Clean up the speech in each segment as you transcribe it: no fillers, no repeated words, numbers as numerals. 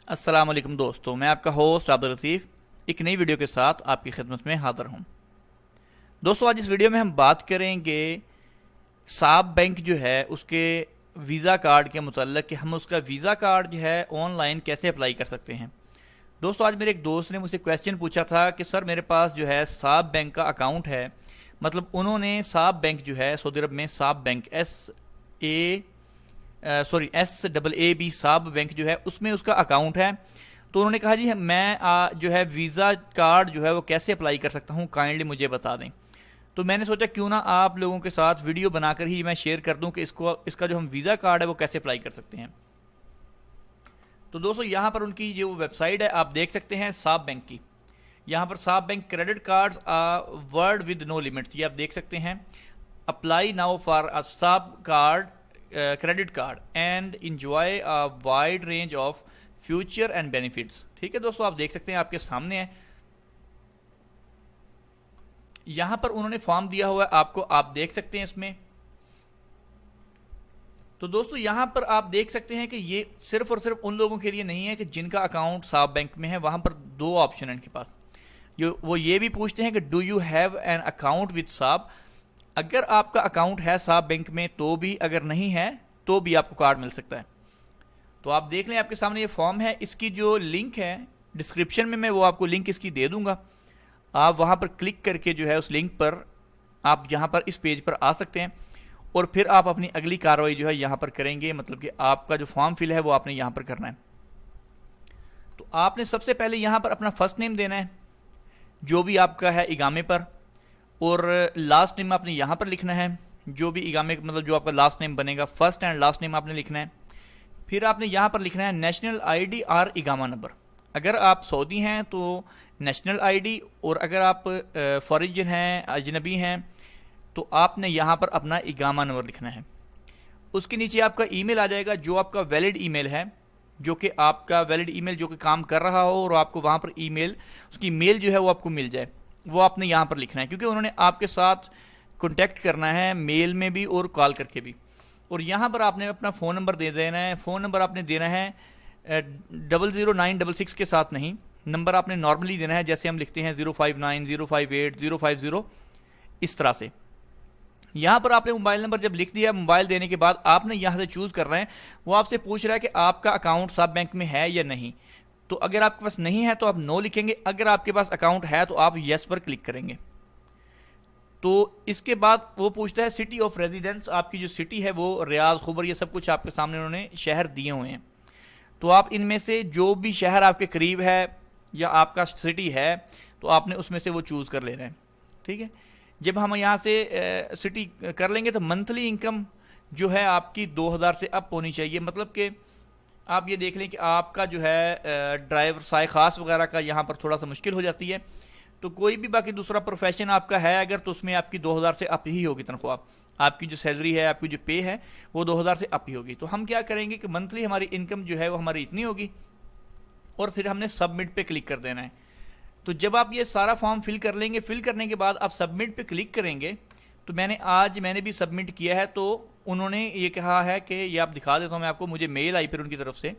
अस्सलाम वालेकुम दोस्तों, मैं आपका होस्ट अब्दुल लतीफ़ एक नई वीडियो के साथ आपकी खिदमत में हाज़िर हूँ। दोस्तों, आज इस वीडियो में हम बात करेंगे साब बैंक जो है उसके वीज़ा कार्ड के मुतल्लिक़ कि हम उसका वीज़ा कार्ड जो है ऑनलाइन कैसे अप्लाई कर सकते हैं। दोस्तों, आज मेरे एक दोस्त ने मुझसे क्वेश्चन पूछा था कि सर मेरे पास जो है साब बैंक का अकाउंट है, मतलब उन्होंने साब बैंक जो है सऊदी अरब में साब बैंक SAAB साब बैंक जो है उसमें उसका अकाउंट है। तो उन्होंने कहा जी मैं जो है वीज़ा कार्ड जो है वो कैसे अप्लाई कर सकता हूँ, काइंडली मुझे बता दें। तो मैंने सोचा क्यों ना आप लोगों के साथ वीडियो बनाकर ही मैं शेयर कर दूं कि इसका जो हम वीज़ा कार्ड है वो कैसे अप्लाई कर सकते हैं। तो दोस्तों, यहाँ पर उनकी जो वेबसाइट है आप देख सकते हैं साब बैंक की। यहाँ पर SAB bank credit cards world with no limit, ये आप देख सकते हैं। अप्लाई नाउ फॉर अ साब card credit card and enjoy a wide range of future and benefits. ठीक है दोस्तों, आप देख सकते हैं आपके सामने है। यहां पर उन्होंने फॉर्म दिया हुआ है आपको, आप देख सकते हैं इसमें। तो दोस्तों, यहां पर आप देख सकते हैं कि ये सिर्फ और सिर्फ उन लोगों के लिए नहीं है कि जिनका अकाउंट साब बैंक में है। वहां पर दो ऑप्शन है इनके पास। वो ये भी पूछते हैं कि do you have an account with साब। अगर आपका अकाउंट है साब बैंक में तो भी, अगर नहीं है तो भी आपको कार्ड मिल सकता है। तो आप देख लें, आपके सामने ये फॉर्म है। इसकी जो लिंक है डिस्क्रिप्शन में मैं वो आपको लिंक इसकी दे दूंगा। आप वहां पर क्लिक करके जो है उस लिंक पर आप यहां पर इस पेज पर आ सकते हैं और फिर आप अपनी अगली कार्रवाई जो है यहां पर करेंगे। मतलब कि आपका जो फॉर्म फिल है वो आपने यहां पर करना है। तो आपने सबसे पहले यहां पर अपना फर्स्ट नेम देना है जो भी आपका है इगामे पर, और लास्ट नेम आपने यहां पर लिखना है जो भी इगामे मतलब जो आपका लास्ट नेम बनेगा, फर्स्ट एंड लास्ट नेम आपने लिखना है। फिर आपने यहां पर लिखना है नेशनल आईडी और इगामा नंबर। अगर आप सऊदी हैं तो नेशनल आईडी, और अगर आप फॉरिजन हैं, अजनबी हैं, तो आपने यहाँ पर अपना इगामा नंबर लिखना है। उसके नीचे आपका ईमेल आ जाएगा जो आपका वैलिड ईमेल है, जो कि आपका वैलिड ईमेल जो कि काम कर रहा हो और आपको वहाँ पर ईमेल उसकी मेल जो है वो आपको मिल जाए, वो आपने यहाँ पर लिखना है। क्योंकि उन्होंने आपके साथ कॉन्टैक्ट करना है मेल में भी और कॉल करके भी। और यहाँ पर आपने अपना फ़ोन नंबर दे देना है। फ़ोन नंबर आपने देना है 00966 के साथ नहीं, नंबर आपने नॉर्मली देना है जैसे हम लिखते हैं 059 058 050, इस तरह से। यहाँ पर आपने मोबाइल नंबर जब लिख दिया, मोबाइल देने के बाद आपने यहाँ से चूज़ करना है। वो आपसे पूछ रहा है कि आपका अकाउंट साब बैंक में है या नहीं। तो अगर आपके पास नहीं है तो आप नो लिखेंगे, अगर आपके पास अकाउंट है तो आप यस पर क्लिक करेंगे। तो इसके बाद वो पूछता है सिटी ऑफ रेजिडेंस, आपकी जो सिटी है वो रियाद, खुबर, ये सब कुछ आपके सामने उन्होंने शहर दिए हुए हैं। तो आप इनमें से जो भी शहर आपके करीब है या आपका सिटी है तो आपने उसमें से वो चूज़ कर लेना है। ठीक है, जब हम यहाँ से सिटी कर लेंगे तो मंथली इनकम जो है आपकी 2000 से अप होनी चाहिए। मतलब कि आप ये देख लें कि आपका जो है ड्राइवर साय खास वगैरह का यहाँ पर थोड़ा सा मुश्किल हो जाती है। तो कोई भी बाकी दूसरा प्रोफेशन आपका है अगर, तो उसमें आपकी 2000 से अप ही होगी तनख्वाह। आपकी जो सैलरी है, आपकी जो पे है वो 2000 से अप ही होगी। तो हम क्या करेंगे कि मंथली हमारी इनकम जो है वो हमारी इतनी होगी और फिर हमने सबमिट पे क्लिक कर देना है। तो जब आप ये सारा फॉर्म फिल कर लेंगे, फिल करने के बाद आप सबमिट पे क्लिक करेंगे। तो मैंने भी सबमिट किया है। तो उन्होंने ये कहा है कि ये आप दिखा देता हूँ मैं आपको, मुझे मेल आई फिर उनकी तरफ से।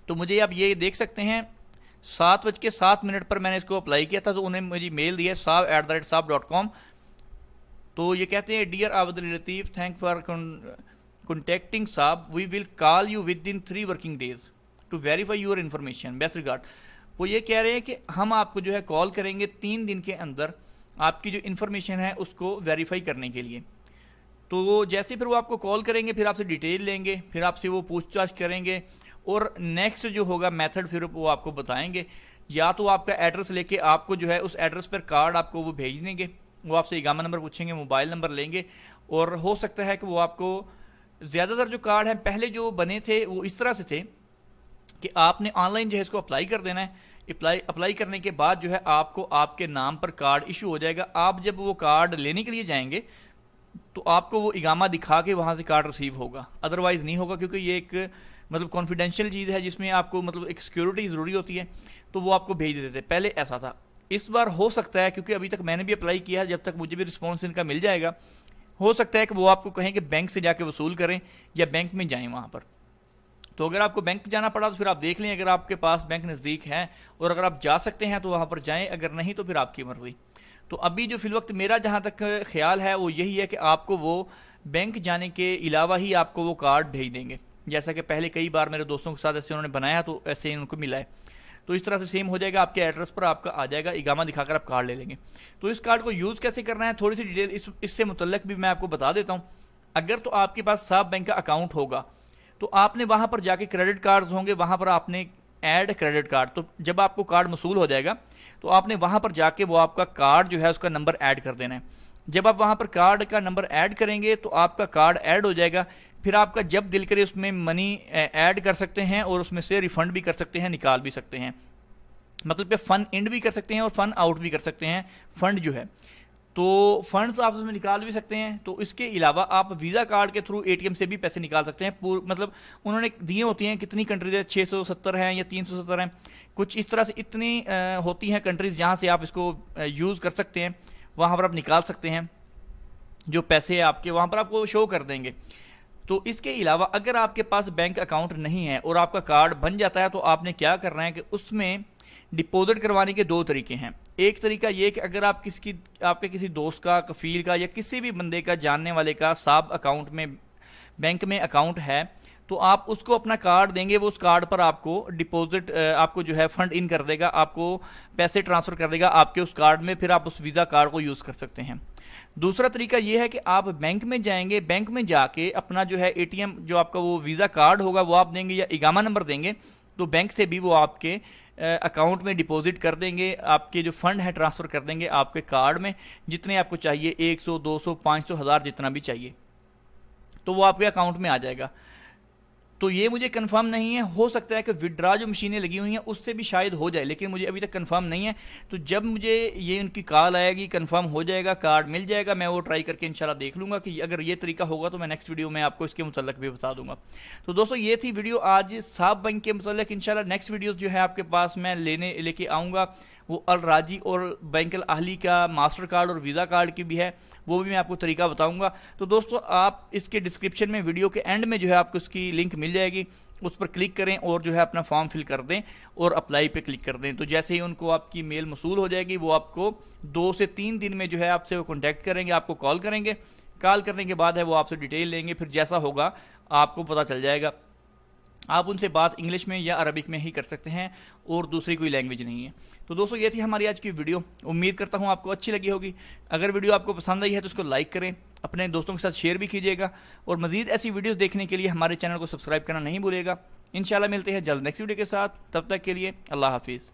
तो मुझे आप ये देख सकते हैं 7:07 पर मैंने इसको अप्लाई किया था। तो उन्हें मुझे मेल दिया saab@saab.com। तो ये कहते हैं dear Abdul Latif, thank for contacting SAB, we will call you within 3 working days to verify your information, best regard. वो ये कह रहे हैं कि हम आपको जो है कॉल करेंगे 3 दिन के अंदर आपकी जो इन्फॉर्मेशन है उसको वेरीफाई करने के लिए। तो जैसे फिर वो आपको कॉल करेंगे, फिर आपसे डिटेल लेंगे, फिर आपसे वो पूछताछ करेंगे और नेक्स्ट जो होगा मेथड फिर वो आपको बताएंगे। या तो आपका एड्रेस लेके आपको जो है उस एड्रेस पर कार्ड आपको वो भेज देंगे। वो आपसे इगामा नंबर पूछेंगे, मोबाइल नंबर लेंगे, और हो सकता है कि वो आपको ज़्यादातर जो कार्ड हैं पहले जो बने थे वो इस तरह से थे कि आपने ऑनलाइन जो है इसको अप्लाई कर देना है। अप्लाई करने के बाद जो है आपको आपके नाम पर कार्ड इशू हो जाएगा। आप जब वो कार्ड लेने के लिए जाएंगे तो आपको वो इगामा दिखा के वहाँ से कार्ड रिसीव होगा, अदरवाइज़ नहीं होगा। क्योंकि ये एक मतलब कॉन्फिडेंशियल चीज़ है जिसमें आपको मतलब एक सिक्योरिटी ज़रूरी होती है। तो वो आपको भेज देते थे, पहले ऐसा था। इस बार हो सकता है, क्योंकि अभी तक मैंने भी अप्लाई किया है, जब तक मुझे भी रिस्पॉन्स इनका मिल जाएगा, हो सकता है कि वो आपको कहें कि बैंक से जाके वसूल करें या बैंक में जाएं वहाँ पर। तो अगर आपको बैंक जाना पड़ा तो फिर आप देख लें, अगर आपके पास बैंक नज़दीक है और अगर आप जा सकते हैं तो वहाँ पर जाएं, अगर नहीं तो फिर आपकी मर्ज़ी। तो अभी जो फिल वक्त मेरा जहाँ तक ख्याल है वो यही है कि आपको वो बैंक जाने के अलावा ही आपको वो कार्ड भेज देंगे, जैसा कि पहले कई बार मेरे दोस्तों के साथ ऐसे उन्होंने बनाया तो ऐसे ही उनको मिला है। तो इस तरह से सेम हो जाएगा, आपके एड्रेस पर आपका आ जाएगा, इकामा दिखाकर आप कार्ड ले लेंगे। तो इस कार्ड को यूज़ कैसे करना है थोड़ी सी डिटेल इससे मुतल्लक भी मैं आपको बता देता हूँ। अगर तो आपके पास साब बैंक का अकाउंट होगा तो आपने वहाँ पर जाके क्रेडिट कार्ड होंगे, वहाँ पर आपने ऐड क्रेडिट कार्ड, तो जब आपको कार्ड मसूल हो जाएगा तो आपने वहाँ पर जाके वो आपका कार्ड जो है उसका नंबर ऐड कर देना है। जब आप वहाँ पर कार्ड का नंबर ऐड करेंगे तो आपका कार्ड ऐड हो जाएगा, फिर आपका जब दिल करे उसमें मनी ऐड कर सकते हैं और उसमें से रिफंड भी कर सकते हैं, निकाल भी सकते हैं, मतलब पे फंड इन भी कर सकते हैं और फंड आउट भी कर सकते हैं। फंड जो है तो फंड्स आप उसमें निकाल भी सकते हैं। तो इसके अलावा आप वीज़ा कार्ड के थ्रू एटीएम से भी पैसे निकाल सकते हैं। मतलब उन्होंने दिए होती हैं कितनी कंट्रीज है, 670 हैं या 370 हैं, कुछ इस तरह से इतनी होती हैं कंट्रीज जहाँ से आप इसको यूज़ कर सकते हैं, वहाँ पर आप निकाल सकते हैं। जो पैसे आपके वहाँ पर आपको शो कर देंगे। तो इसके अलावा अगर आपके पास बैंक अकाउंट नहीं है और आपका कार्ड बन जाता है तो आपने क्या करना है कि उसमें डिपॉजिट करवाने के दो तरीके हैं। एक तरीका ये कि अगर आप आपके किसी दोस्त का, कफील का या किसी भी बंदे का, जानने वाले का साब अकाउंट में बैंक में अकाउंट है तो आप उसको अपना कार्ड देंगे, वो उस कार्ड पर आपको डिपॉजिट आपको जो है फंड इन कर देगा, आपको पैसे ट्रांसफ़र कर देगा आपके उस कार्ड में, फिर आप उस वीज़ा कार्ड को यूज़ कर सकते हैं। दूसरा तरीका ये है कि आप बैंक में जाएंगे, बैंक में जाके अपना जो है एटीएम जो आपका वो वीज़ा कार्ड होगा वो आप देंगे या इकामा नंबर देंगे, तो बैंक से भी वो आपके अकाउंट में डिपॉजिट कर देंगे, आपके जो फंड है ट्रांसफ़र कर देंगे आपके कार्ड में, जितने आपको चाहिए 100, 200, 500, 1000 जितना भी चाहिए, तो वो आपके अकाउंट में आ जाएगा। तो ये मुझे कंफर्म नहीं है, हो सकता है कि विड्रा जो मशीनें लगी हुई हैं उससे भी शायद हो जाए, लेकिन मुझे अभी तक कंफर्म नहीं है। तो जब मुझे ये उनकी कॉल आएगी, कंफर्म हो जाएगा, कार्ड मिल जाएगा, मैं वो ट्राई करके इंशाल्लाह देख लूँगा कि अगर ये तरीका होगा तो मैं नेक्स्ट वीडियो में आपको इसके मुतल्लक भी बता दूंगा। तो दोस्तों ये थी वीडियो आज साब बैंक के मुतल्लक। इंशाल्लाह नेक्स्ट वीडियो जो है आपके पास मैं लेके आऊँगा, वो अल राजी और बैंक अल अहली का मास्टर कार्ड और वीज़ा कार्ड की भी है, वो भी मैं आपको तरीका बताऊंगा। तो दोस्तों आप इसके डिस्क्रिप्शन में वीडियो के एंड में जो है आपको उसकी लिंक मिल जाएगी, उस पर क्लिक करें और जो है अपना फॉर्म फिल कर दें और अप्लाई पे क्लिक कर दें। तो जैसे ही उनको आपकी मेल मसूल हो जाएगी वो आपको 2 से 3 दिन में जो है आपसे वो कॉन्टैक्ट करेंगे, आपको कॉल करेंगे। कॉल करने के बाद है वो आपसे डिटेल लेंगे, फिर जैसा होगा आपको पता चल जाएगा। आप उनसे बात इंग्लिश में या अरबिक में ही कर सकते हैं और दूसरी कोई लैंग्वेज नहीं है। तो दोस्तों ये थी हमारी आज की वीडियो, उम्मीद करता हूँ आपको अच्छी लगी होगी। अगर वीडियो आपको पसंद आई है तो उसको लाइक करें, अपने दोस्तों के साथ शेयर भी कीजिएगा और मज़ीद ऐसी वीडियोस देखने के लिए हमारे चैनल को सब्सक्राइब करना नहीं भूलिएगा। इंशाल्लाह मिलते हैं जल्द नेक्स्ट वीडियो के साथ, तब तक के लिए अल्लाह हाफिज़।